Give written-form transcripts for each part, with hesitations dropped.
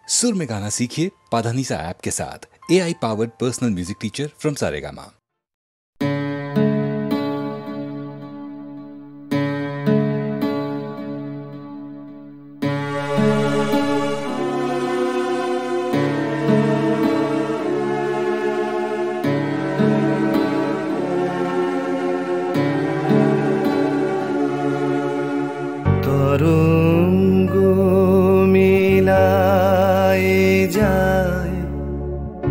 सुर में गाना सीखिए पाधानीसा ऐप के साथ। AI powered personal music teacher from Saregama.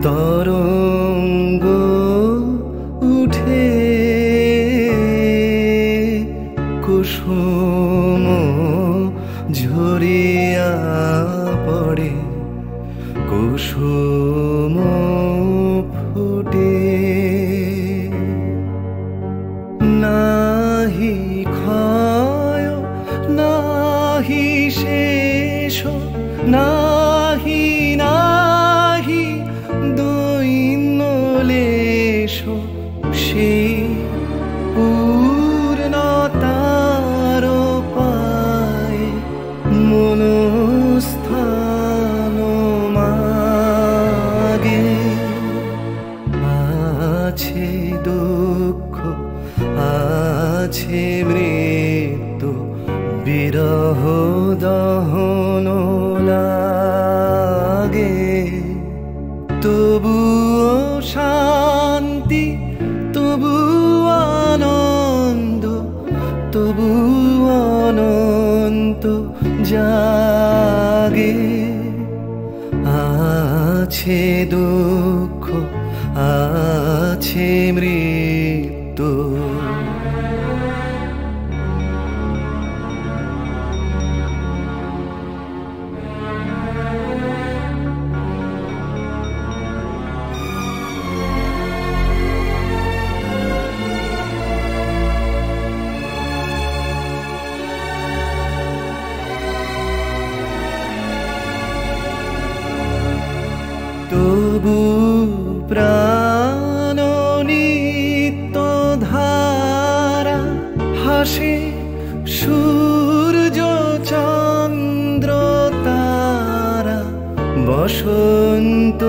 তরঙ্গ উঠে কুসুম ঝরিয়া পড়ে, কুসুম ফুটে নাহি ক্ষয় নাহি শেষ নাহি নাহি দৈন্যলেশ, সেই পূর্ণতার পায় মনস্থান মাগে। আছে দুঃখ আছে মৃত্যু, বিরহ দহন লাগে, তবুও শান্তি তবু আনন্দ, তবু অনন্ত জাগে। আছে দুঃখ আছে মৃত্যু, তবু প্রাণ নিত্য ধারা হাসে, সূর্য চন্দ্র তারা বসন্ত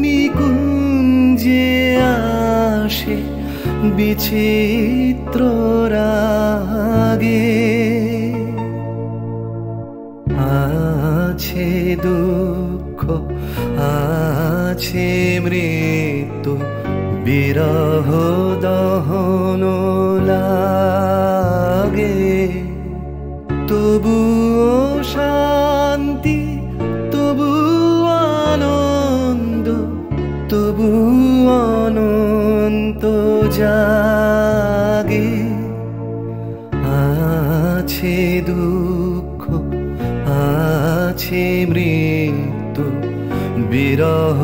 নিকুঞ্জে আসে বিচিত্র রাগে। আছে দুঃখ আছে মৃত্যু, বিরহ দহন লাগে, তবুও শান্তি তবু আনন্দ, তবু অনন্ত জাগে। আছে দুঃখ আছে মৃত্যু, বিরহ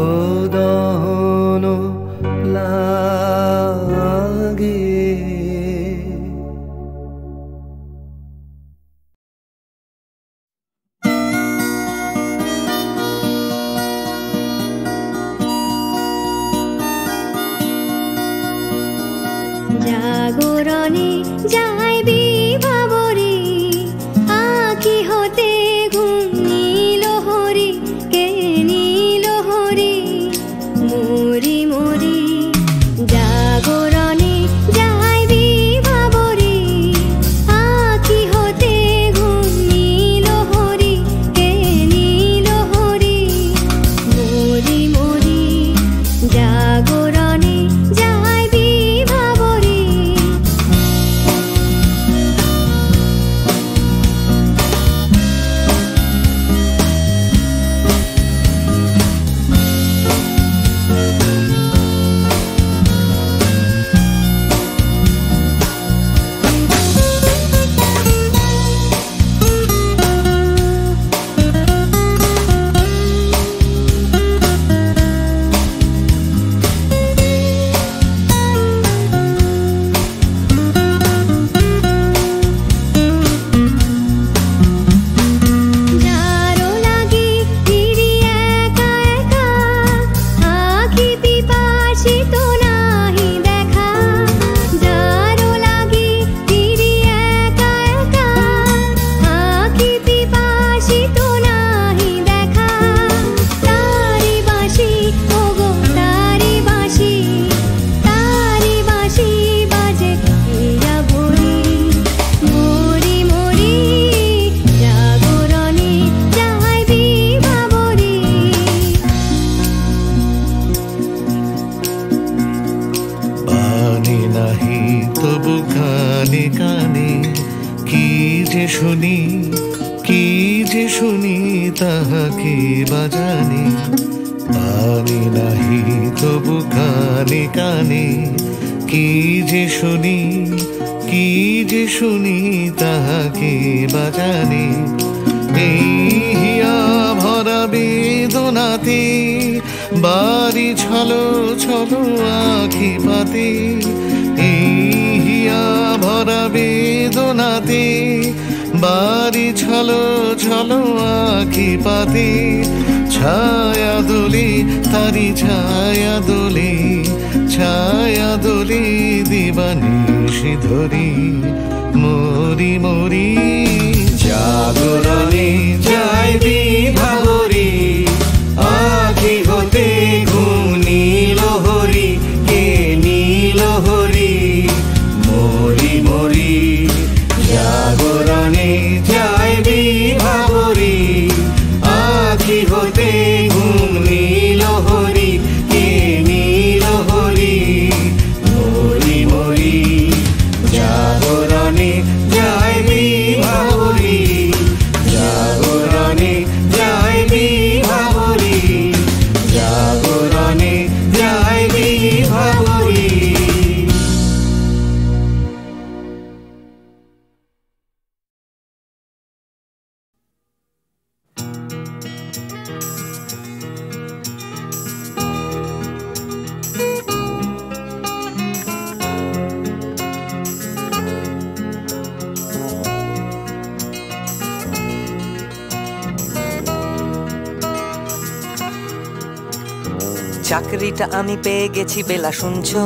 দহন লাগে। জাগরণে যাই বিভাবরে, আঁখি হতে ঘুম নীল হরি, কে নীল হরি মরি মরি। জাগরণে যাই বিভাবরে, আঁখি হতে ঘুম নীল হরি, কে নীল হরি মরি মরি। জাগরণে যাই বিভাবরে, তাহাকে বাজানে পানি নাহি তবু কানে কানে কি যে শুনি তাহাকে বাজানে এই হিয়া ভরা বেদনাতে বাড়ি ছলো ছলো আখি পাতে এই হিয়া ভরা বেদনাতে বাড়ি ছলো ছলো আখি পাতে ছায়া দোলে তারি ছায়া দোলে দিবানিশি ধরি মরি মরি জাগরণে যায় বিভাবরী আখি হতে ঘুম নীল হরি কে নীল হরি মরি মরি জাগরণে যায় বিভাবরী আখি হতে ঘুম নীল হরি কে নীল হরি মরি মরি জাগরণে যায় বিভাবরী জাগরণে যায় বিভাবরী জাগরণে যায় বিভাবরী। চাকরিটা আমি পেয়ে গেছি বেলা শুনছো,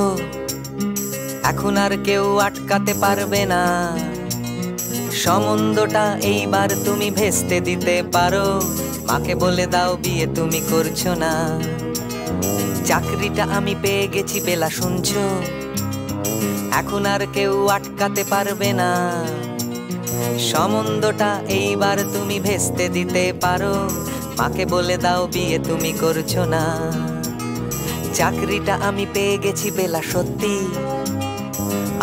এখন আর কেউ আটকাতে পারবে না। সম্বন্ধটা এইবার তুমি ভেস্তে দিতে পারো, মাকে বলে দাও বিয়ে তুমি করছো না। চাকরিটা আমি পেয়ে গেছি বেলা শুনছো, এখন আর কেউ আটকাতে পারবে না। সম্বন্ধটা এইবার তুমি ভেস্তে দিতে পারো, মাকে বলে দাও বিয়ে তুমি করছো না। চাকরিটা আমি পেয়ে গেছি বেলা সত্যি,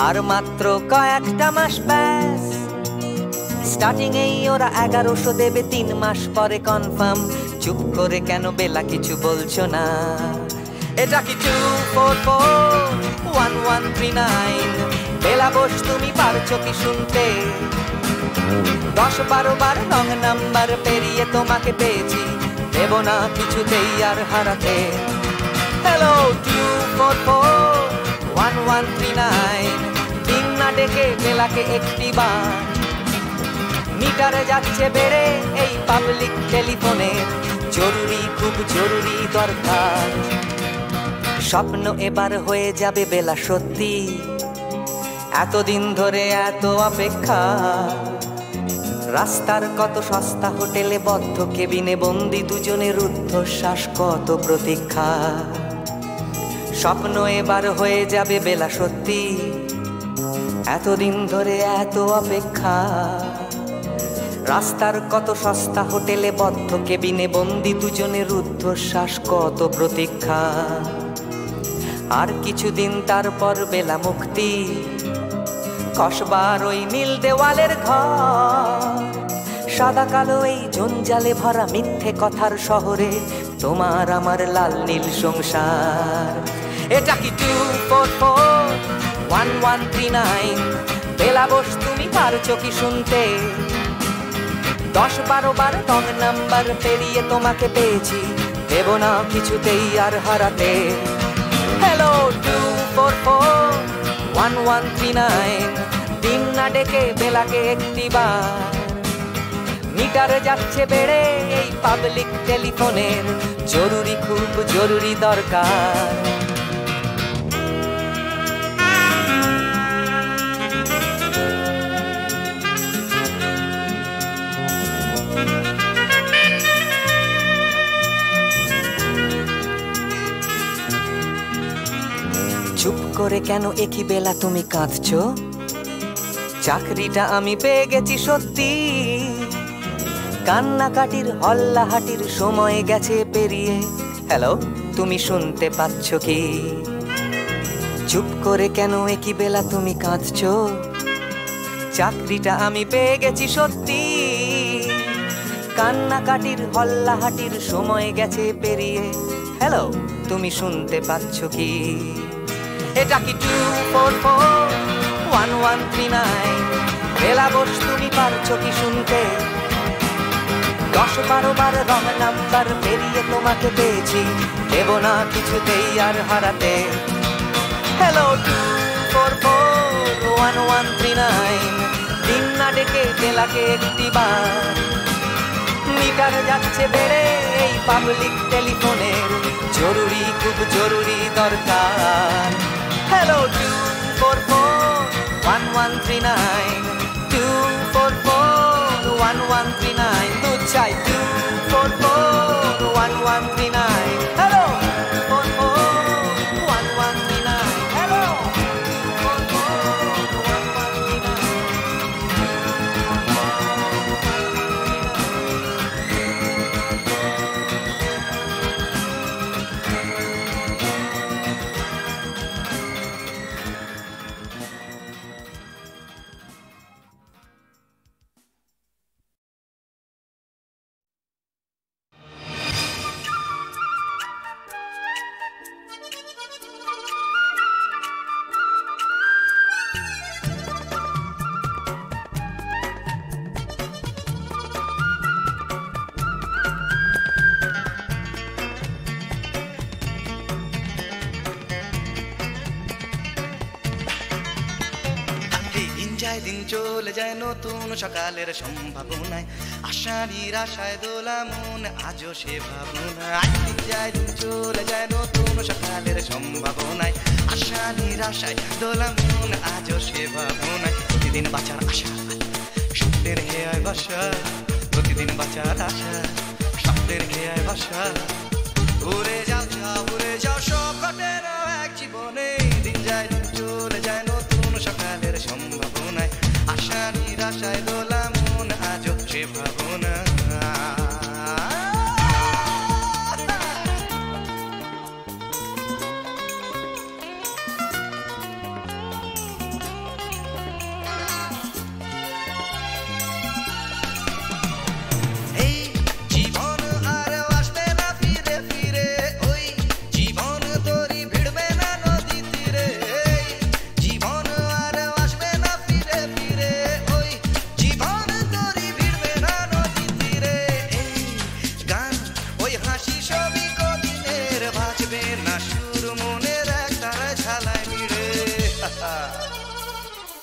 আর মাত্র কয়েকটা মাস ব্যাস। স্টার্টিং এই ওরা 1100 দেবে, 3 মাস পরে কনফার্ম। চুপ করে কেন বেলা কিছু বলছো না? এটা কি 2441139? বেলা বোস তুমি পারছো কি শুনতে? 10-12 বার রং নাম্বার পেরিয়ে তোমাকে পেয়েছি, দেব না কিছুতেই আর হারাতে। হ্যালো 2441139, দিন না ডেকে বেলাকে একটিবার। মিটারে যাচ্ছে বেড়ে এই পাবলিক টেলিফোনে, জরুরি খুব জরুরি দরকার। স্বপ্ন এবার হয়ে যাবে বেলা সত্যি, এতদিন ধরে এত অপেক্ষা। রাস্তার কত সস্তা হোটেলে বদ্ধ কেবিনে বন্দি দুজনের রুদ্ধশ্বাস, কত প্রতীক্ষা। স্বপ্ন এবার হয়ে যাবে বেলা সত্যি, এতদিন ধরে এত অপেক্ষা। রাস্তার কত সস্তা হোটেলে বদ্ধ কেবিনে বন্দি দুজনের রুদ্ধশ্বাস, কত প্রতীক্ষা। আর কিছুদিন তারপর বেলা মুক্তি, কসবার ওই নীল দেওয়ালের ঘর। সাদা কালো এই জঞ্জালে ভরা মিথ্যে কথার শহরে তোমার আমার লাল নীল সংসার। এটা কি 2441139? বেলা বোস তুমি পারছো কি শুনতে? 10-12 বার রং নাম্বার পেরিয়ে তোমাকে পেয়েছি, দেব না কিছুতেই আর হারাতে। হ্যালো 2441139, দিন না ডেকে বেলাকে একটিবার। মিটারে যাচ্ছে বেড়ে এই পাবলিক টেলিফোনের, জরুরি খুব জরুরি দরকার। চুপ করে কেন একই বেলা তুমি কাঁদছো? চাকরিটা আমি পেয়ে গেছি সত্যি, কান্নাকাটির হল্লাহাটির সময় গেছে পেরিয়ে। হ্যালো তুমি শুনতে পাচ্ছ কি? চুপ করে কেন একই বেলা তুমি কাঁদছো? চাকরিটা আমি পেয়ে গেছি সত্যি, কান্নাকাটির হল্লাহাটির সময় গেছে পেরিয়ে। হ্যালো, তুমি শুনতে পাচ্ছ কি? এটা কি 2441139? বেলা বস, তুমি পারছো কি শুনতে? 10-12 বার রং নাম্বার পেরিয়ে তোমাকে পেয়েছি, দেব না কিছুতেই আর হারাতে। হ্যালো 2441139, দিন না ডেকে জেলাকে একটি বার। মিটার যাচ্ছে বেড়ে এই পাবলিক টেলিফোনের, জরুরি খুব জরুরি দরকার। হ্যালো 2441139, 2441139, দু চাই 2441139। Hello 2441139, hello 2441139। দিন চলে যায় নতুন সকালের সম্ভাবনায়, আশা নিরাশায় দোলা মন আজও সে ভাবনায়। দিন যায় দিন চলে যায় নতুন সকালের সম্ভাবনায়, আশা নিরাশায় দোলা মন আজও সে ভাবনায়। প্রতিদিন বাঁচার আশা স্বপ্নের হেয়ায় বাসা, প্রতিদিন বাঁচার আশা স্বপ্নের হেয়ায় বাসা। উড়ে যাও যাও উড়ে যাও, সব ঘটে না এক জীবনে। দিন যায় দিন চলে যায় নতুন সকালের সম্ভাবনায়, আশা নিরাশায় দোলা মন আজও সে ভাবনা।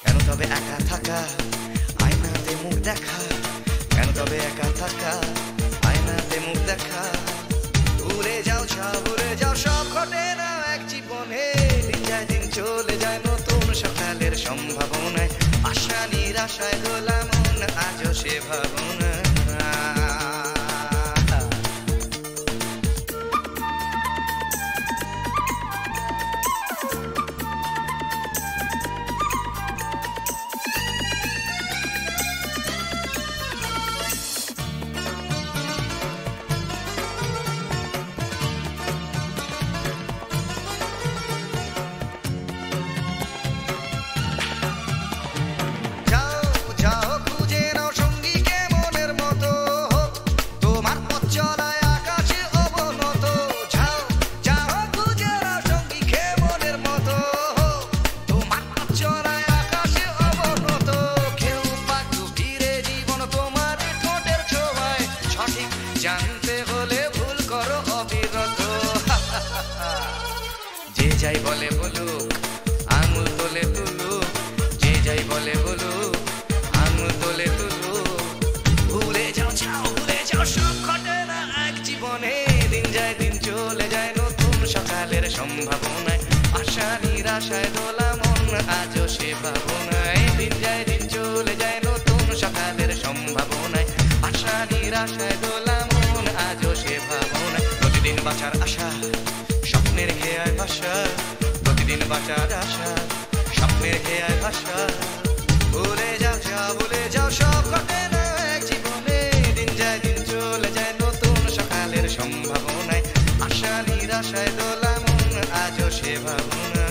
কেন তবে একা থাকা আয়নাতে মুখ দেখা, কেন তবে একা থাকা আয়নাতে মুখ দেখা। উড়ে যাও যাও উড়ে যাও, সব ঘটে না এক জীবনে। দিন যায় দিন চলে যায় নতুন সকালের সম্ভাবনায়, আশা নিরাশায় দোলা মন আজও সে ভাবনা। জানতে হলে ভুল করো অবিরত। যে যাই বলে বলুক আঙুল তোলে তুলুক, যে যাই বলে বলুক আঙুল তোলে তুলুক। ভুলে যাও ছাও ভুলে যাও, সুখ ঘটে না এক জীবনে। দিন যায় দিন চলে যায় নতুন সকালের সম্ভাবনায়, আশা নিরাশায় দোলা মন আজও সে ভাবনায়। দিন যায় দিন চলে যায় নতুন সকালের সম্ভাবনায়, আশা নিরাশায় দোলা মন আজও সে ভাবনায়। প্রতিদিন বাঁচার আশা স্বপ্নের হেয়ায় ভাষা, প্রতিদিন বাঁচার আশা স্বপ্নের হেয়ায় ভাষা। ভুলে যাও যাও ভুলে যাও, সব ঘটে না এক জীবনে। দিন যায় দিন চলে যায় নতুন সকালের সম্ভাবনায়, আশা নিরাশায় দোলা মন আজও সে ভাবনা।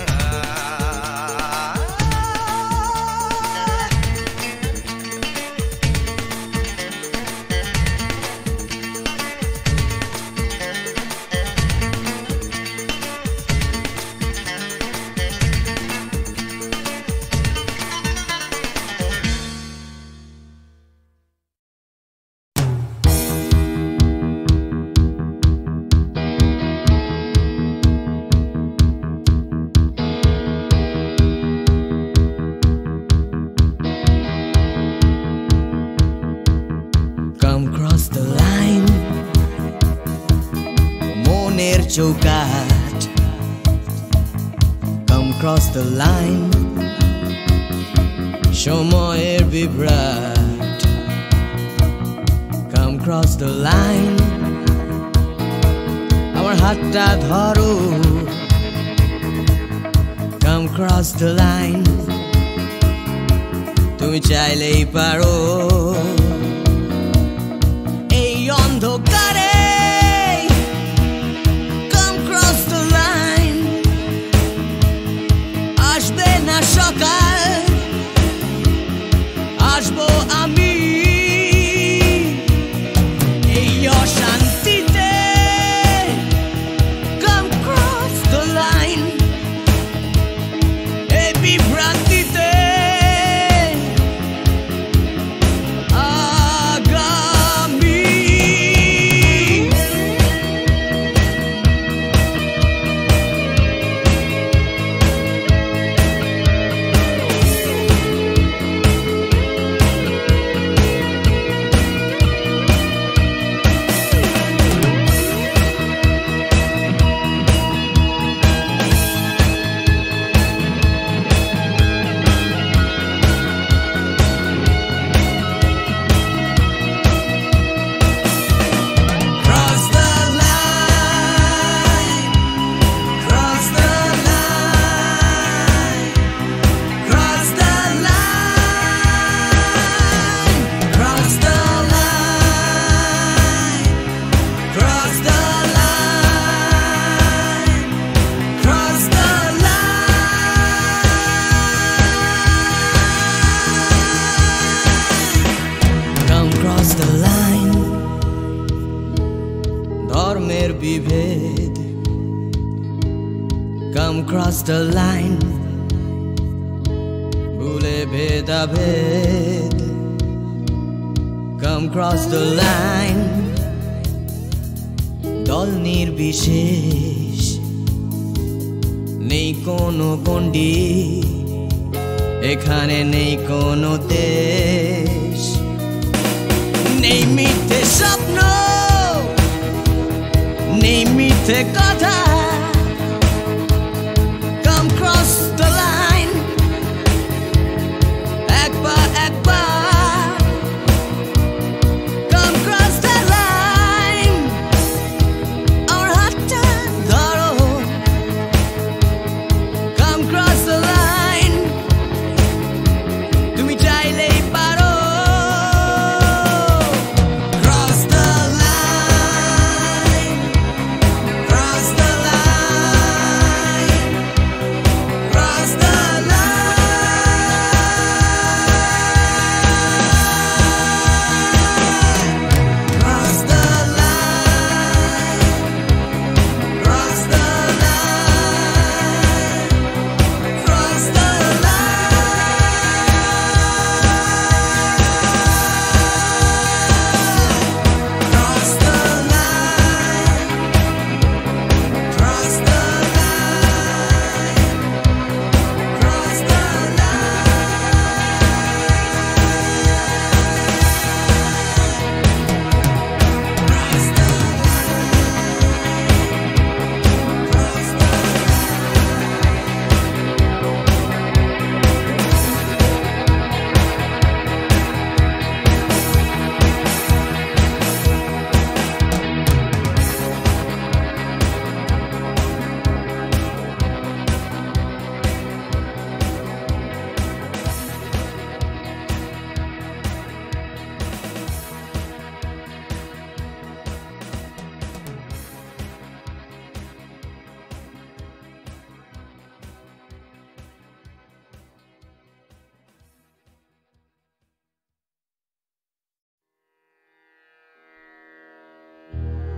মনের চৌকাঠ Come cross the line সময়ের বিভ্রাট Come cross the line আমার হাতটা ধরো Come cross the line তুমি চাইলেই পারো এই অন্ধকারে Come cross the line আসবে না সকাল আসবো আমি এই অশান্তিতে Come cross the line এই বিভ্রান্তিতে ধর্মের বিভেদ Come cross the line ভুলে ভেদাভেদ Come cross the line দল নির্বিশেষ নেই কোনো গণ্ডি এখানে নেই কোনো দেশ নেই মিথ্যে স্বপ্ন নেই মিথ্যে কথা Come cross the line একবার একবার Come cross the line আমার হাতটা ধরো Come cross the line তুমি চাইলেই পারো Cross the line Cross the line Cross the line Cross the line Cross the line Cross the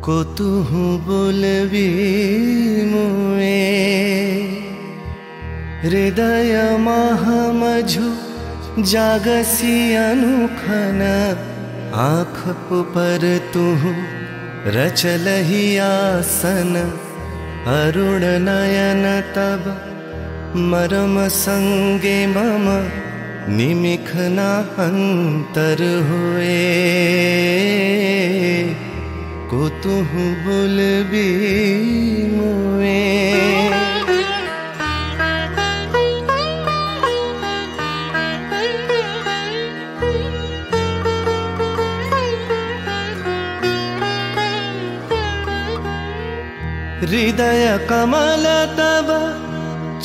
কতুহু বলবি মুয়ে হৃদয় মহামঝু জাগसी अनुखन आँख पर तू रचलहि आसन अरुण नयन तब मरम संगे मम निमिखना अंतर हुए को तुहु बोलबी मुए हृदय कमल तब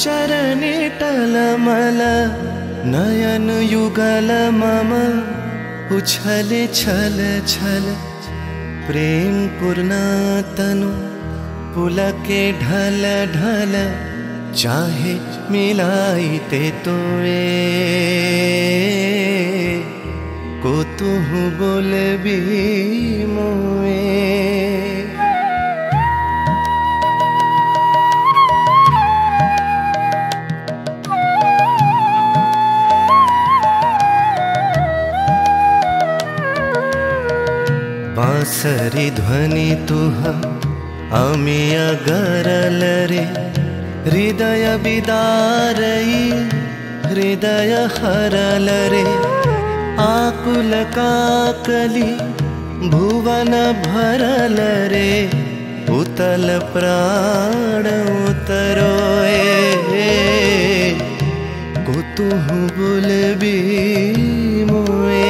चरणे टलमल नयन युगल मम उछले छल छल प्रेम पूर्णा तनु पुलके ढल ढल चाहे मिलाइते तोए को तुहु बोलबी मोए बांसरी ध्वनि तुह अमिय गरल रे हृदय बिदारई हृदय हरल रे आकुल काकली भुवन भरल रे उतल प्राण उतरोए को तुहु बोलबी मोए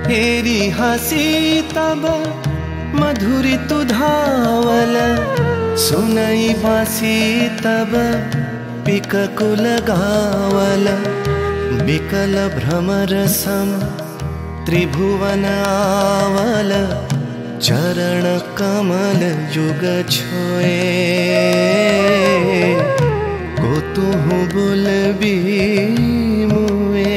तेरी हंसी तब मधुरी तु धावल सुनई बासी तब पिककुल गावल बिकल भ्रमर सम त्रिभुवन आवल चरण कमल युग छोए को तुहु बोलबी मुए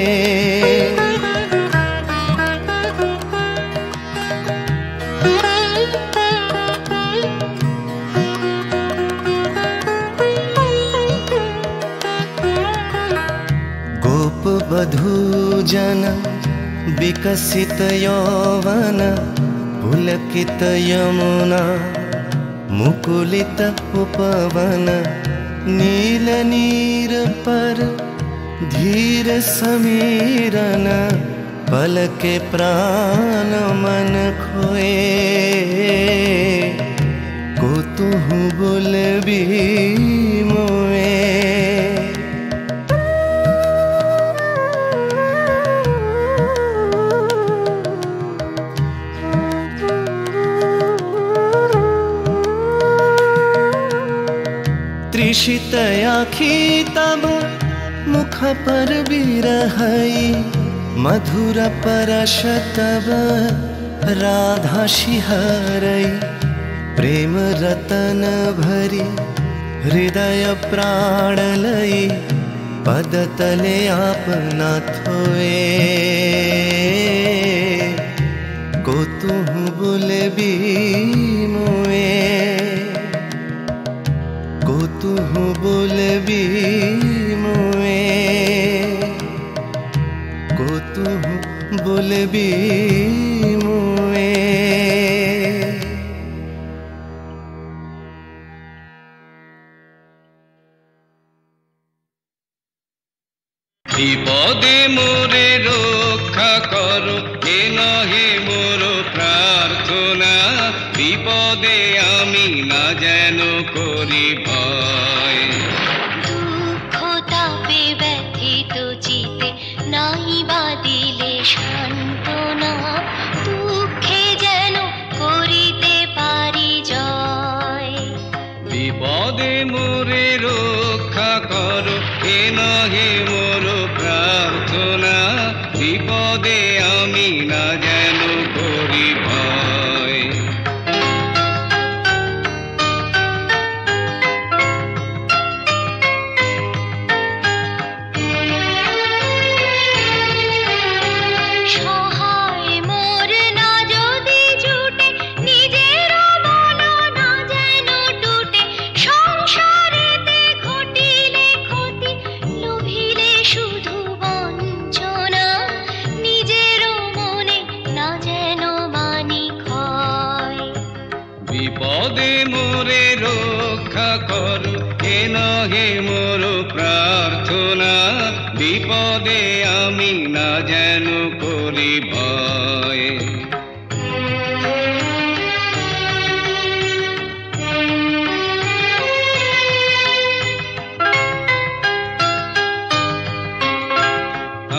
वधू जन विकसित यौवन पुलकित यमुना मुकुलित उपवन नील नीर पर धीर समीरन पल के प्राण मन खोए को तुहु बोलबी मोए त्रिषित आखी तब मुख पर बिरहई मधुर परश तब राधा शिहरई प्रेम रतन भरी हृदय प्राण लई पद तले आपना थोए को तुहु बोलबी मोए को तुहु बोलबी मोए को तुहु बोलबी मोए विपदे मोरे रक्षा करो ए नहे मोर प्रार्थना विपदे आमी ना जेन करी भय दुःख तापे व्यथित चिते नाहि बा दिले सान्त्वना दुःखे जेन करिते पारि जय विपदे मोरे रक्षा करो ए नहे मोर प्रार्थना विपदे आमी ना जेन करी भय সহায় মোর না যদি জুটে নিজের মন না যেন টুটে সংসারেতে ঘটিলে ক্ষতি লোভিলে শুধু বঞ্চনা নিজের মনে হে মোর প্রার্থনা, বিপদে আমি না যেন করি ভয়।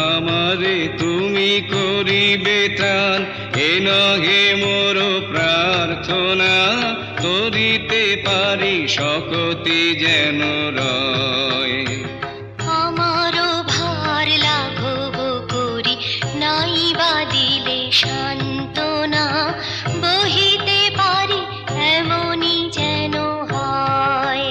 আমারে তুমি করিবে ত্রাণ, এ নহে মোর প্রার্থনা, করিতে পারি শকতি যেন রয়। আমারও ভার লাঘব করি, নাই বা দিলে সান্ত্বনা, বহিতে পারি এমনই যেন হয়।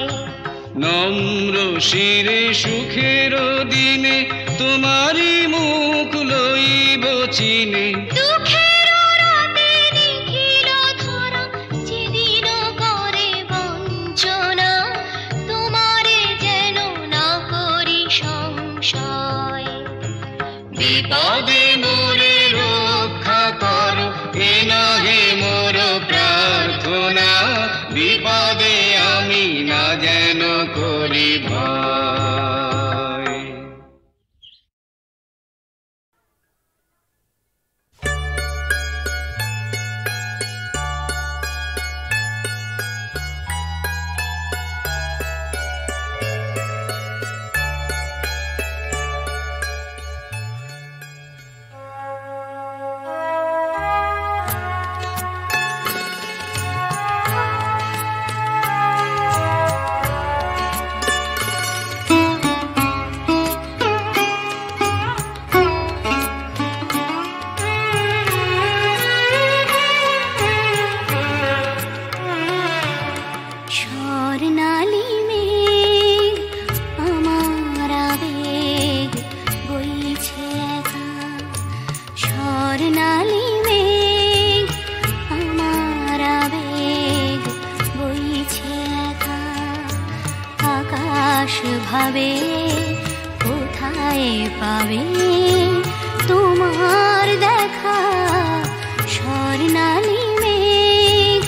নম্র শিরে সুখের দিনে তোমারি মুখ লইব চিনে, দুঃখের রাতে নিখিল ধরা, যেদিন করে বঞ্চনা, তোমারে যেন না করি সংশয়। বিপদে মোরে রক্ষা করো, এ নহে মোর প্রার্থনা, বিপদে আমি না যেন করি ভয়। ভাবে কোথায় পাবে তোমার দেখা, স্বর্ণালী মেঘ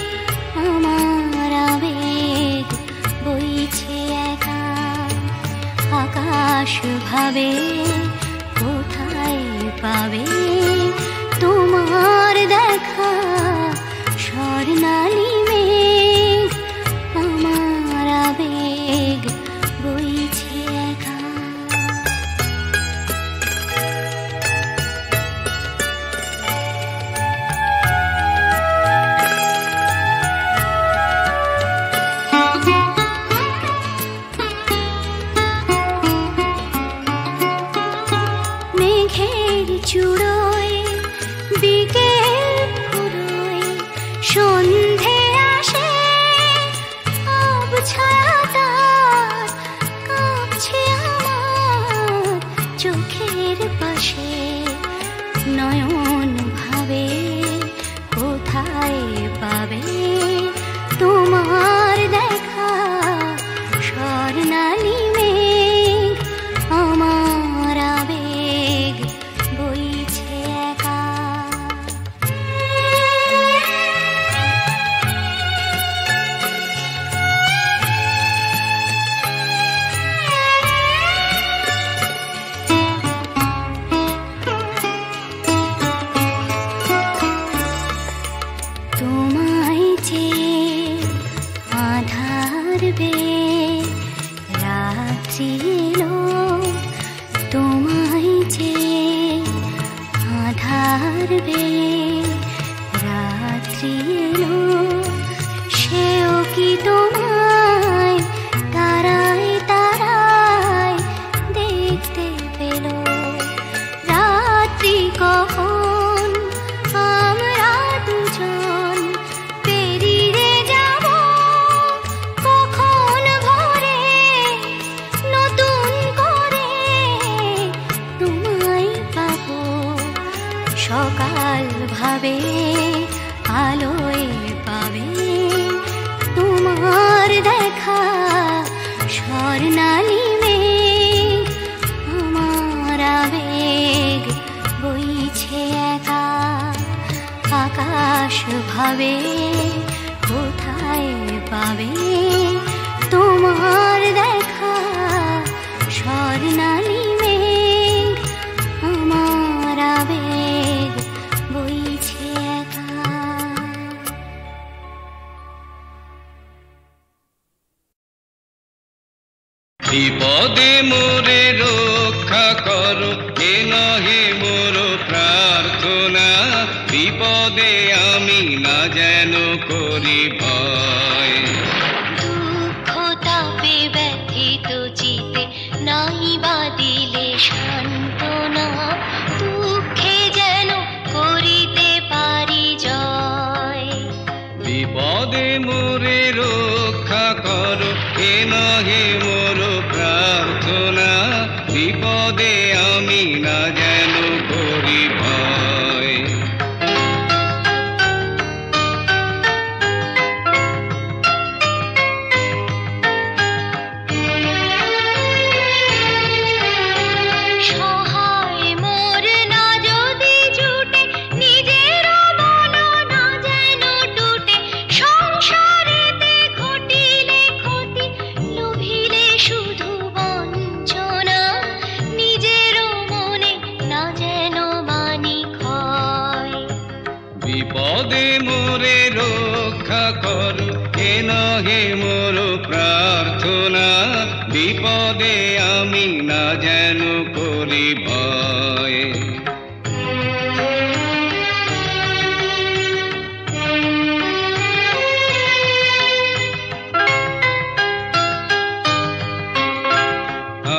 আমার আবেগ বইছে একা। আকাশ ভাবে কোথায় পাবে তোমার দেখা, স্বর্ণালী মেঘ আমার আবেগ বইছে একা। মেঘের চূড়োয় বিকেল ফুরোয়, সন্ধে আসে আবছায়াটার কাঁপছে আমার চোখের পাশে। নয়ন ভাবে কোথায় পাবে তোমার দেখা, স্বর্ণালী মেঘ আমার আবেগ বইছে একা। তোমায় যে আধার বে রাত্রি এলো, তোমায় যে আধার বে রাত্রি এলো, সেও কি তোমায় তারায় তারায় দেখতে পেল। রাত্রি কখন আমরা দুজন পেরিয়ে যাব, কখন ভোরে নতুন করে তোমায় পাবো। সকাল ভাবে আলোয় বিপদে মোরে রক্ষা করো এ নহে মোর প্রার্থনা বিপদে আমি না যেন করি ভয় দুঃখ তাপে ব্যথিত চিতে নাই বা দিলে সান্ত্বনা দুঃখে যেন করিতে পারি জয় বিপদে মোরে রক্ষা করো এ নহে মোর প্রার্থনা বিপদে আমি না যেন করি ভয় সহায় মোর না যদি জুটে নিজের মন না যেন টুটে সংসারেতে ঘটিলে ক্ষতি লোভিলে শুধু বঞ্চনা নিজের মনে না যেন মানি ক্ষয় বিপদে মোরে রক্ষা করো এ নহে মোর প্রার্থনা বিপদে আমি না যেন করি ভয়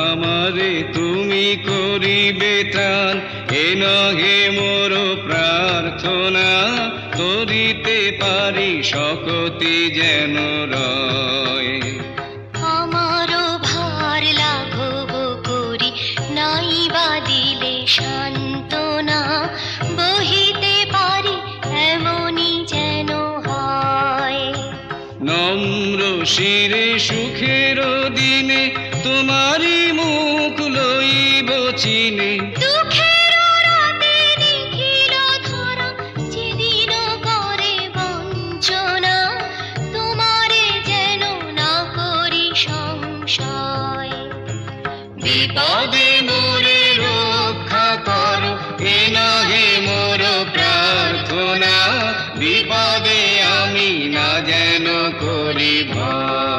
আমারে তুমি করিবে ত্রাণ এ নহে মোর প্রার্থনা করিতে পারি শকতি যেন রয় আমারও ভার লাঘব করি নাই বা দিলে সান্ত্বনা বহিতে পারি এমনই যেন হয় নম্র শিরে সুখের দিনে তোমারি মুখ লইব চিনে দুঃখের রাতে নিখিল ধরা যেদিন করে বঞ্চনা তোমারে যেন না করি সংশয় বিপদে মোরে রক্ষা করো এ নহে মোর প্রার্থনা বিপদে আমি না যেন করি ভয়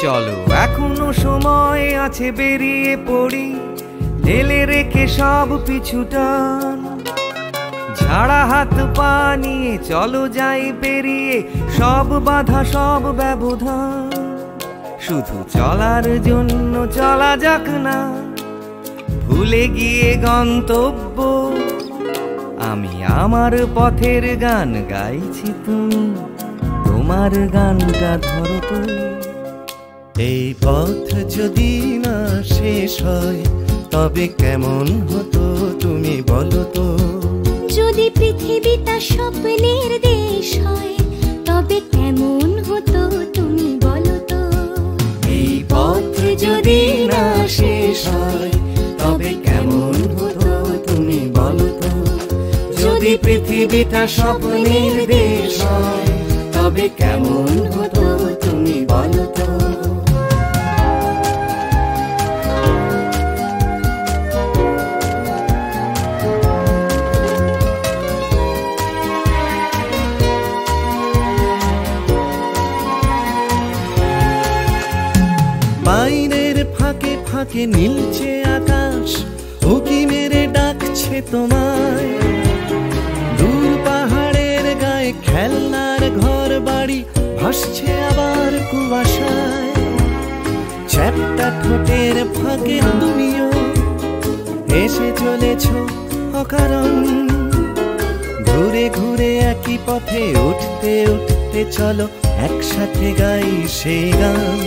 চলো এখনো সময় আছে বেরিয়ে পড়ি ঢেলে রেখে সব পিছুটান ঝাড়া হাত পা নিয়ে চলো যাই পেরিয়ে সব বাধা সব ব্যবধান শুধু চলার জন্য চলা যাক না ভুলে গিয়ে গন্তব্য আমি আমার পথের গান গাইছি তুমি তোমার গানটা ধরো তো এই পথ যদি না শেষ হয় তবে কেমন হতো তুমি বলো তো যদি পৃথিবীটা স্বপ্নের দেশ হয় তবে কেমন হতো তুমি বলো তো এই পথ যদি না শেষ হয় তবে কেমন হতো তুমি বলো তো যদি পৃথিবীটা স্বপ্নের দেশ হয় তবে কেমন হতো তুমি বলো তো বাইরের ফাঁকে ফাঁকে নীলছে আকাশ উকি মেরে ডাকছে তোমায় দূর পাহাড়ের গায়ে খেলনার ঘর বাড়ি ভাসছে আবার কুয়াশায় চ্যাপ্টা ঠোঁটের ফাঁকে তুমিও এসে চলেছ অকারণ ঘুরে ঘুরে একই পথে উঠতে উঠতে চলো একসাথে গাই সেই গান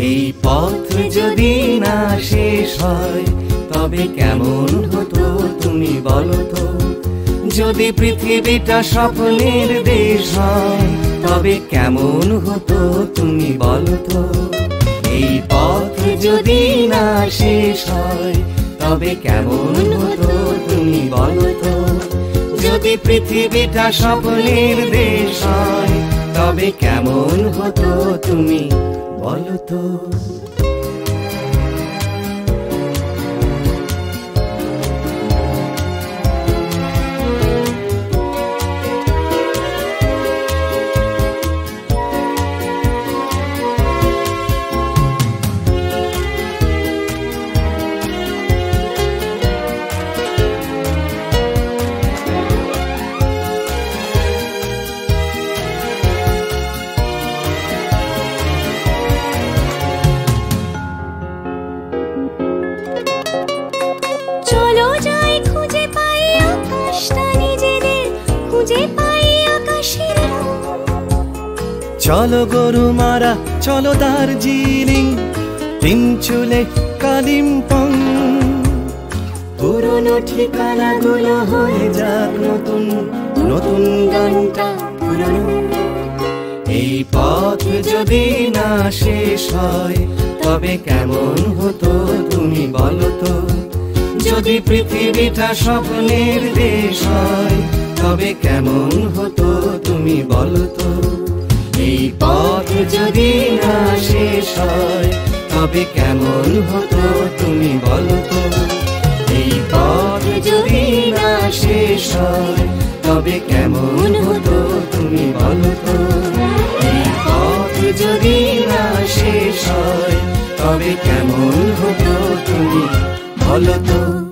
এই পথ যদি না শেষ হয় তবে কেমন হতো তুমি বলো তো যদি পৃথিবীটা স্বপ্নের দেশ হয় তবে কেমন হতো তুমি বলো তো এই পথ যদি না শেষ হয় তবে কেমন হতো তুমি বলো তো যদি পৃথিবীটা স্বপ্নের দেশ হয় তবে তবে কেমন হতো তুমি বলো তো। চলো যাই খুঁজে পাই আকাশটা নিজেদের, খুঁজে পাই আকাশের রং। চলো গরু মারা, চলো দার্জিলিং, তিন চুলে কালিম্পং। পুরনো ঠিকানাগুলো হয়ে যাক নতুন, নতুন গানটা পুরনো। এই পথ যদি না শেষ হয় তবে কেমন হতো তুমি বলো তো। যদি পৃথিবীটা স্বপ্নের দেশ হয় তবে কেমন হতো তুমি বলো তো। এই পথ যদি না শেষ হয় তবে কেমন হতো তুমি বলো তো। এই পথ যদি না শেষ হয় তবে কেমন হতো তুমি বলো তো। এই পথ যদি না শেষ হয় তবে কেমন হতো তুমি বলো তো।